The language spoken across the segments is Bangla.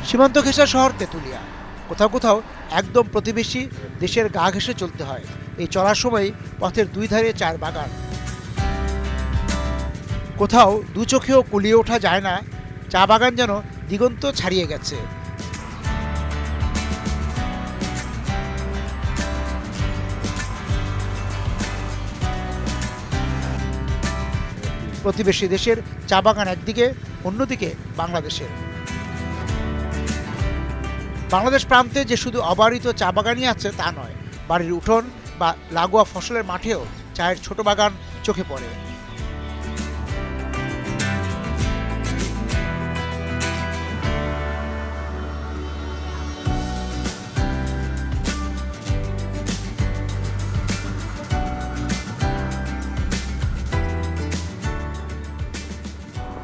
সীমান্ত ঘেঁষা শহর তেঁতুলিয়া, কোথাও কোথাও একদম প্রতিবেশী দেশের গা ঘেঁষে চলতে হয়। এই চলার সময় পথের দুই ধারে চার বাগান, কোথাও দু চোখেও কুলিয়ে ওঠা যায় না, চা বাগান যেন দিগন্ত ছাড়িয়ে গেছে। প্রতিবেশী দেশের চা বাগান একদিকে, অন্যদিকে বাংলাদেশের। বাংলাদেশ প্রান্তে যে শুধু অবারিত চা বাগানই আছে তা নয়, বাড়ির উঠোন বা লাগোয়া ফসলের মাঠেও চায়ের ছোট বাগান চোখে পড়ে।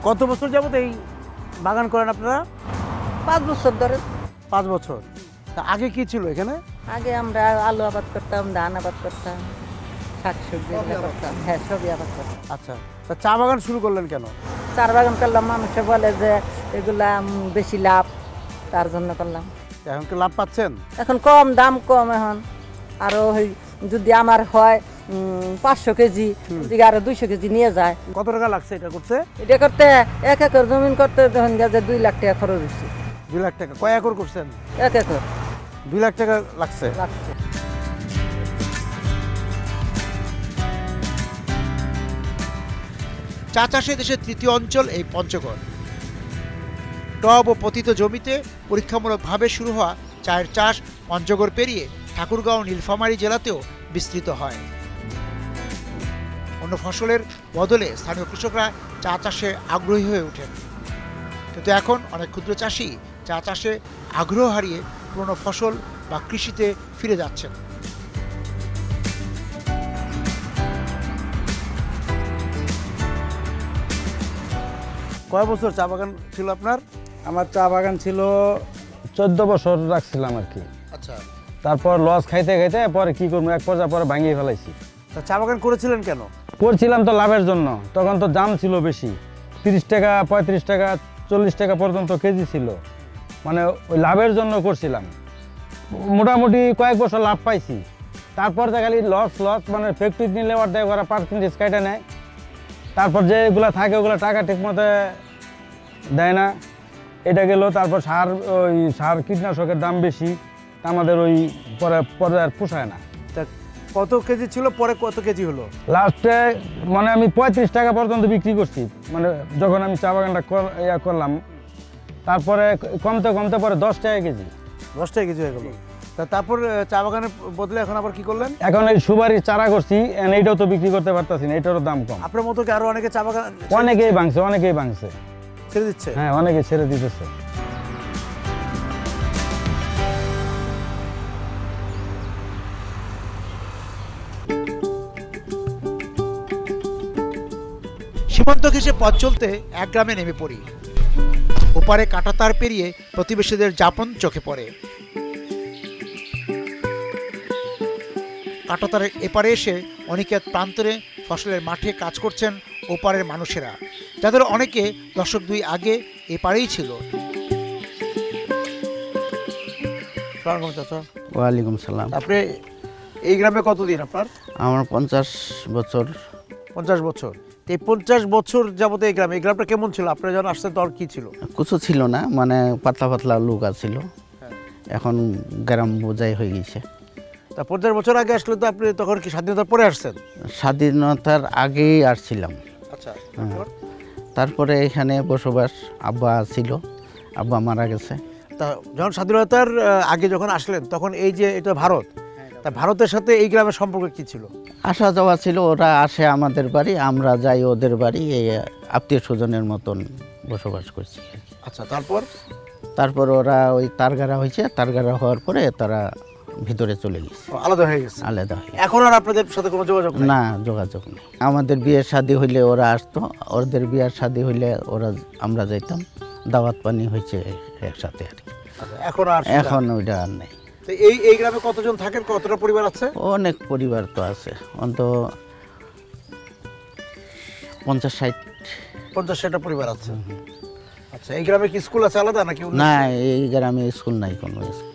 কত বছর যাবত এই বাগান করেন আপনারা? 5 বছর ধরে। 5 বছর। তা আগে কি ছিল এখানে? আগে আমরা আলু আবাদ করতাম, ধান আবাদ করতাম, শাকসবজি করতাম। হ্যাঁ, সবই আবাদ করতাম। আচ্ছা, তা চা বাগান শুরু করলেন কেন? চা বাগান করলাম, মানুষে বলে যে এগুলা বেশি লাভ, তার জন্য করলাম। এখন কি লাভ পাচ্ছেন? এখন কম, দাম কম। এখন আরো যদি আমার হয় 500 কেজি, যদি আরো 200 কেজি নিয়ে যায়। কত টাকা লাগছে এটা করতে? এটা করতে 1 একর জমিন করতে তখন গেছে 2 লাখ টাকা খরচ হচ্ছে। 2 লাখ টাকা? কয় একর করছেন? 1 একর। 2 লাখ টাকা লাগছে। চা চাষে দেশের তৃতীয় অঞ্চল এই পঞ্চগড়। টব ও পতিত জমিতে পরীক্ষামূলকভাবে শুরু হওয়া চায়ের চাষ পঞ্চগড় পেরিয়ে ঠাকুরগাঁও, নীলফামারী জেলাতেও বিস্তৃত হয়। অন্য ফসলের বদলে স্থানীয় কৃষকরা চা চাষে আগ্রহী হয়ে ওঠেন। কিন্তু এখন অনেক ক্ষুদ্র চাষি চা চাষে আগ্রহ হারিয়ে পুরনো ফসল বা কৃষিতে ফিরে যাচ্ছেন। কয় বছর চা বাগান ছিল আপনার? আমার চা বাগান ছিল 14 বছর রাখছিলাম আর কি। আচ্ছা, তারপর লস খাইতে খাইতে পরে কি করবো, এক পর্যায়ে পরে ভাঙিয়ে ফেলাইছি। তা চা বাগান করেছিলেন কেন? করছিলাম তো লাভের জন্য, তখন তো দাম ছিল বেশি, 30 টাকা, 35 টাকা, 40 টাকা পর্যন্ত কেজি ছিল। মানে ওই লাভের জন্য করছিলাম। মোটামুটি কয়েক বছর লাভ পাইছি। তারপর যে খালি লস, মানে ফ্যাক্টরি নিলে অর্ধেক ওরা পার্সেন্টেজ কাটা নেয়। তারপর যেগুলো থাকে ওগুলো টাকা ঠিকমতো দেয় না, এটা গেল। তারপর সার কীটনাশকের দাম বেশি, আমাদের ওই পরে আর পোষায় না। তা কত কেজি ছিল, পরে কত কেজি হলো? লাস্টে মানে আমি 35 টাকা পর্যন্ত বিক্রি করছি, মানে যখন আমি চা বাগানটা করলাম। তারপরে কমতে কমতে পরে 10 টাকা কেজি। 10 টাকা কেজি হয়ে গেল। তারপর চা বাগানের বদলে এখন আবার কি করলেন? এখন এই সুপারির চারা করছি, এইটাও তো বিক্রি করতে পারতাছি না, এটারও দাম কম। আপনার মতো কি আরো অনেকে চা বাগান? অনেকেই ভাঙছে। ছেড়ে দিচ্ছে? হ্যাঁ, অনেকে ছেড়ে দিতেছে। সীমান্ত ঘেঁষে পথ চলতে এক গ্রামে নেমে পড়ি। ওপারে কাঁটাতার পেরিয়ে প্রতিবেশীদের যাপন চোখে পড়ে। কাঁটাতারের এপারে এসে অনিকেত প্রান্তরে ফসলের মাঠে কাজ করছেন ওপারের মানুষেরা, যাদের অনেকে দশক 2 আগে এপারেই ছিল। ওয়ালাইকুম সালাম। আপনি এই গ্রামে কতদিন আপনার? আমার 50 বছর। 50 বছর। এই 50 বছর যাবত এই গ্রামটা কেমন ছিল? আপনারা যখন আসছেন তখন কি ছিল? কিছু ছিল না, মানে পাতলা পাতলা লোক ছিল। এখন গ্রাম বোঝাই হয়ে গেছে। তা 50 বছর আগে আসলে তো আপনি তখন কি স্বাধীনতার পরে আসছেন? স্বাধীনতার আগেই আসছিলাম। আচ্ছা, তারপরে এখানে বসবাস। আব্বা ছিল, আব্বা মারা গেছে। তা যখন স্বাধীনতার আগে যখন আসলেন তখন এই যে এটা ভারত, তা ভারতের সাথে এই গ্রামের সম্পর্ক কি ছিল? আসা যাওয়া ছিল, ওরা আসে আমাদের বাড়ি, আমরা যাই ওদের বাড়ি, এই আত্মীয় স্বজনের মতন বসবাস করছি। আচ্ছা, তারপর ওরা ওই তারগাড়া হয়েছে, তারগাড়া হওয়ার পরে তারা ভিতরে চলে গেছে, আলাদা হয়ে গেছে। এখন আর আপনাদের সাথে কোনো যোগাযোগ নেই? না, যোগাযোগ নেই। আমাদের বিয়ের শাদী হইলে ওরা আসতো, ওদের বিয়ের শাদী হইলে আমরা যাইতাম, দাওয়াত পানি হয়েছে একসাথে আর কি। এখন ওইটা আর নেই। এই গ্রামে কতজন থাকেন, কতটা পরিবার আছে? অনেক পরিবার তো আছে, অন্তত 50-60 50-60টা পরিবার আছে। আচ্ছা, এই গ্রামে কি স্কুল আছে আলাদা নাকি অন্য? না, এই গ্রামে স্কুল নাই কোনো স্কুল।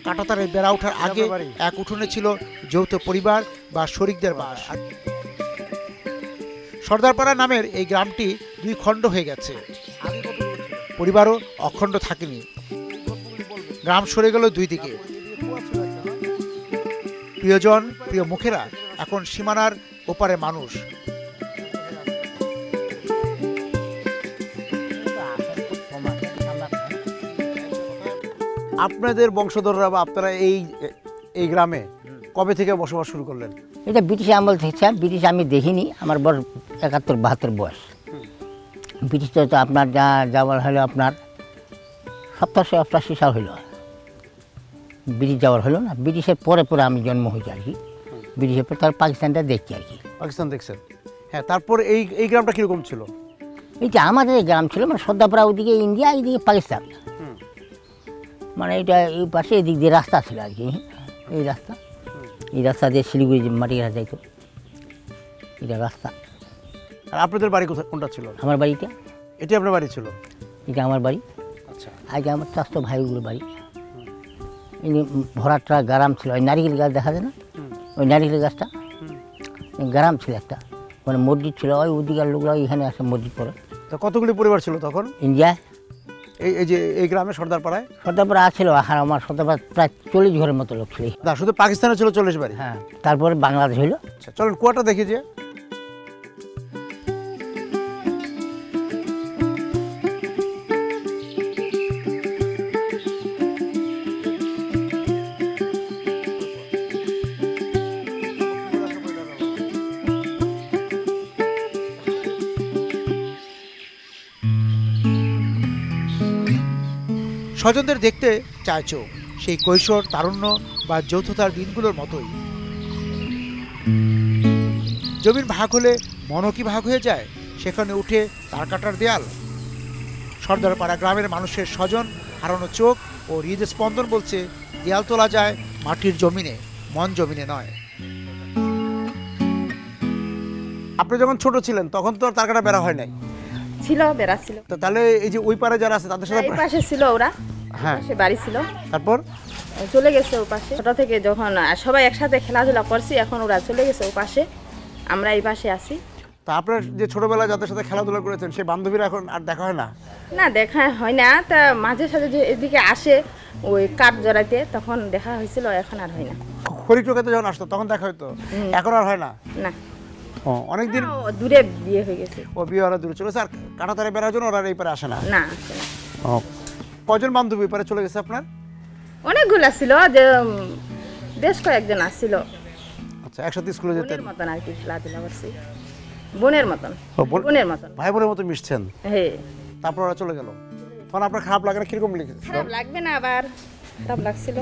কাঁটাতারের বেড়া ওঠার আগে এক উঠোনে ছিল যৌথ পরিবার বা শরিকদের বাস। সর্দারপাড়া নামের এই গ্রামটি 2 খণ্ড হয়ে গেছে, পরিবারও অখণ্ড থাকেনি। গ্রাম সরে গেল 2 দিকে। প্রিয়জন, প্রিয় মুখেরা এখন সীমানার ওপারে মানুষ। আপনাদের বংশধররা বা আপনারা এই গ্রামে কবে থেকে বসবাস শুরু করলেন? এটা ব্রিটিশ আমল থেকে। ব্রিটিশ আমি দেখিনি, আমার বড় 71-72 বয়স। ব্রিটিশটা তো আপনার যাওয়ার হলো আপনার 87-88 সাল হইল ব্রিটিশ যাওয়ার হলো না। ব্রিটিশের পরে পরে আমি জন্ম হয়েছি আর কি। ব্রিটিশের পর তার পাকিস্তানটা দেখছি আর কি। পাকিস্তান দেখছেন? হ্যাঁ। তারপর এই গ্রামটা কীরকম ছিল? এইটা আমাদের এই গ্রাম ছিল, মানে সর্দারপাড়া ওইদিকে ইন্ডিয়া, এইদিকে পাকিস্তান। মানে এটা এই পাশে এদিক দিয়ে রাস্তা ছিল আর কি। এই রাস্তা দিয়ে শিলিগুড়ি মাটি ঘাট যাইতো, এটা রাস্তা। আর আপনাদের বাড়ি কোনটা ছিল? আমার বাড়িটা এটি আপনার বাড়ি ছিল? এটা আমার বাড়ি। আচ্ছা। আগে আমার চাষতো ভাইগুলো বাড়ি। এমনি ভরাটটা গ্রাম ছিল, ওই নারিকেল গাছ দেখা যায় না, ওই নারিকেল গাছটা গ্রাম ছিল একটা। মানে মসজিদ ছিল, ওই ওদিকার লোকরা এখানে আসে মসজিদ পড়ে। তো কতগুলি পরিবার ছিল তখন ইন্ডিয়ায়? এই যে এই গ্রামে সর্দারপাড়ায়? সর্দারপাড়া আছিল, আর আমার সর্দারপাড়া প্রায় 40 ঘরের মতো লোক ছিল। না, শুধু পাকিস্তানে ছিল 40 বাড়ি? হ্যাঁ, তারপরে বাংলাদেশ হইল। আচ্ছা, চলেন কুয়াটা দেখি যে। স্বজনদের দেখতে চায় চোখ, সেই কৈশোর, তারুণ্য বা যৌথতার দিনগুলোর মতোই। জমির ভাগ হলে মনও কি ভাগ হয়ে যায়? সেখানে উঠে তার কাটার দেয়াল। সর্দারপাড়া গ্রামের মানুষের স্বজন হারানো চোখ ও হৃদস্পন্দন বলছে, দেয়াল তোলা যায় মাটির জমিনে, মন জমিনে নয়। আপনি যখন ছোট ছিলেন তখন তো আর তার কাটা বেড়া হয় নাই? ছিল, বেড়া ছিল। তো তাহলে এই যে ওই পারে যারা আছে তাদের সাথে? এই পাশে ছিল ওরা, হ্যাঁ, সে বাড়ি ছিল। তারপর চলে গেছে ও পাশে। ছোট থেকে যখন সবাই একসাথে খেলাধুলা করছি, এখন ওরা চলে গেছে ও পাশে, আমরা এই পাশে আছি। তা আপনার যে ছোটবেলায় যাদের সাথে খেলাধুলা করেছেন সেই বান্ধবীরা এখন আর দেখা হয় না? না, দেখা হয় না। তা মাঝে সাঝে যে এদিকে আসে ওই কাঠ জড়াইতে, তখন দেখা হয়েছিল, এখন আর হয় না। খড়ি টোকাতে যখন আসতো তখন দেখা হতো, এখন আর হয় না? না, অনেকদিন দূরে বিয়ে হয়ে গেছে। ও বিয়ে ওরা দূরে চলে গেছে, আর কাঁটাতারে বেড়ার জন্য ওরা এই পারে আসে না? না, আসে না। কজন বান্ধবী এই পারে চলে গেছে আপনার? অনেকগুলা ছিল, যে বেশ কয়েকজন আসছিল। আচ্ছা, একসাথে স্কুলে যেতেন? বোনের মতন আর কি খেলাধুলা করছি, বোনের মতন। বোনের মতন, ভাই বোনের মতো মিশছেন? হ্যাঁ। তারপর ওরা চলে গেল, তখন আপনার খারাপ লাগে না? কিরকম লেগেছে? খারাপ লাগবে না? আবার খারাপ লাগছিল।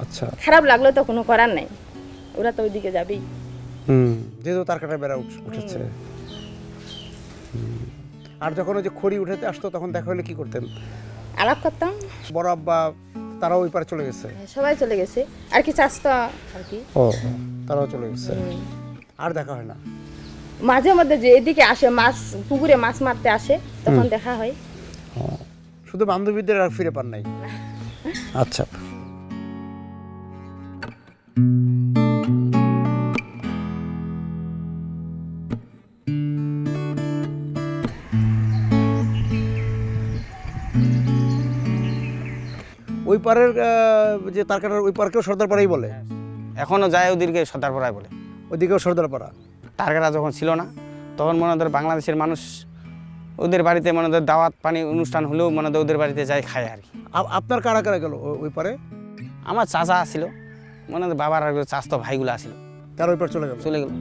আচ্ছা, খারাপ লাগলো তো কোনো করার নাই, ওরা তো ওইদিকে যাবেই। যেহেতু তার কাটা বেড়া উঠেছে। আর যখন ওই যে খড়ি উঠাতে আসতো তখন দেখা হলে কি করতেন? আলাপ করতাম। বড় আব্বা তারাও ওই পারে চলে গেছে? সবাই চলে গেছে আর কি, চাষতো আর কি। ও, তারাও চলে গেছে, আর দেখা হয় না? মাঝে মধ্যে যে এদিকে আসে, মাছ পুকুরে মাছ মারতে আসে, তখন দেখা হয়। শুধু বান্ধবীদের আর ফিরে পান নাই? আচ্ছা। ওই পারের যে তারকাটার ওই পার্কেও সর্দারপাড়াই বলে? এখনও যায় ওদেরকে সর্দারপাড়ায় বলে। ওইদিকেও সর্দারপাড়া? তারকাটা যখন ছিল না তখন মনে হয় বাংলাদেশের মানুষ ওদের বাড়িতে মনে হয় দাওয়াত পানি অনুষ্ঠান হলেও মনে হয় ওদের বাড়িতে যায়, খায় আর কি। আপনার কারা কারা গেল ওই পারে? আমার চাচা আসছিল, মনে হয় বাবার আর চাচতো ভাইগুলো আসছিল, তার ওই পার চলে গেল? চলে গেল।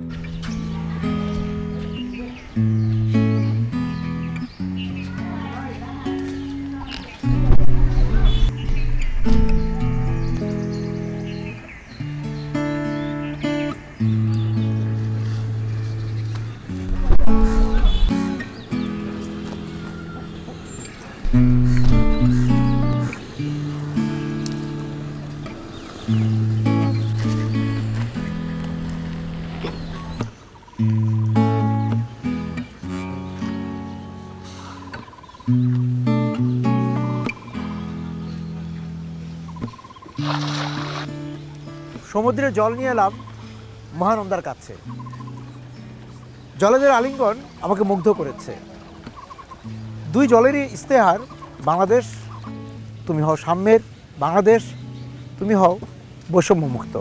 সমুদ্রের জল নিয়ে এলাম মহানন্দার কাছে। জলেদের আলিঙ্গন আমাকে মুগ্ধ করেছে। দুই জলেরই ইস্তেহার, বাংলাদেশ তুমি হও সাম্যের, বাংলাদেশ তুমি হও বৈষম্যমুক্ত।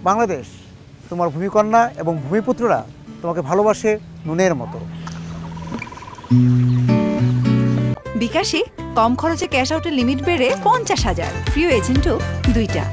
বাংলাদেশ তোমার ভূমিকন্যা এবং ভূমিপুত্ররা তোমাকে ভালোবাসে নুনের মতো। বিকাশে কম খরচে ক্যাশ আউটের লিমিট বেড়ে 50,000, প্রিয় এজেন্টও 2টা।